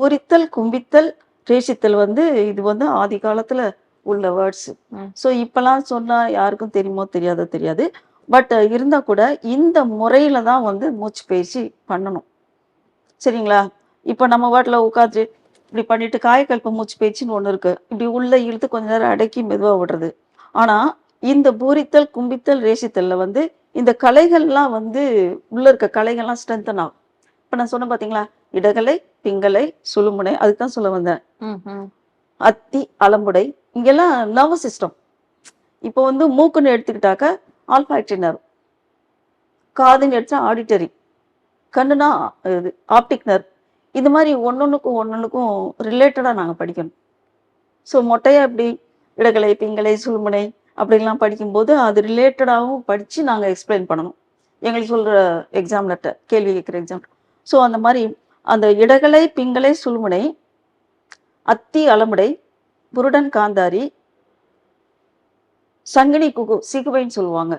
பூரித்தல், கும்பித்தல், ரேஷித்தல் வந்து இது வந்து ஆதி காலத்துல உள்ள வேர்ட்ஸ். ம். ஸோ இப்பலாம் சொன்னா யாருக்கும் தெரியுமோ தெரியாதோ தெரியாது. பட் இருந்தா கூட இந்த முறையில தான் வந்து மூச்சு பயிற்சி பண்ணணும். சரிங்களா? இப்ப நம்ம பாட்டுல உட்காந்து இப்படி பண்ணிட்டு காயக்கல்ப மூச்சு பயிற்சின்னு ஒண்ணு இருக்கு. இப்படி உள்ள இழுத்து கொஞ்ச நேரம் அடக்கி மெதுவா விடுறது. ஆனா, இந்த பூரித்தல், கும்பித்தல், ரேஷித்தல்ல வந்து இந்த கலைகள்லாம் வந்து உள்ள இருக்க கலைகள்லாம் ஸ்ட்ரென்தன் ஆகும். இப்ப நான் சொன்னேன் பார்த்தீங்களா? இடகலை, பிங்கலை, சுழுமுனை அதுக்கு தான் சொல்ல வந்தேன். ம், ம். அத்தி, அலம்புடை இங்கெல்லாம் நர்வஸ் சிஸ்டம். இப்போ வந்து மூக்குன்னு எடுத்துக்கிட்டாக்க ஆல்ஃபாக்டரி நர்வ். காதுன்னு எடுத்தா ஆடிட்டரி. கண்ணுனா இது ஆப்டிக் நர்வ். இது மாரி ஒண்ணொண்ணுக்கும் ரிலேட்டடா நாங்க படிக்கணும். ஸோ மொட்டையா எப்படி இடகலை, பிங்கலை, சுழுமுனை அப்படிலாம் படிக்கும்போது அது ரிலேட்டடாவும் படிச்சு நாங்க எக்ஸ்பிளைன் பண்ணணும். எங்களுக்கு சொல்ற எக்ஸாம்லட்ட கேள்வி கேட்கிற எக்ஸாம். ஸோ அந்த மாரி அந்த இடகலை, பிங்கலை, சுழுமுனை, அத்தி, அலமுடை, புருடன், காந்தாரி, சங்கினி குகு சிகுவைன்னு சொல்லுவாங்க.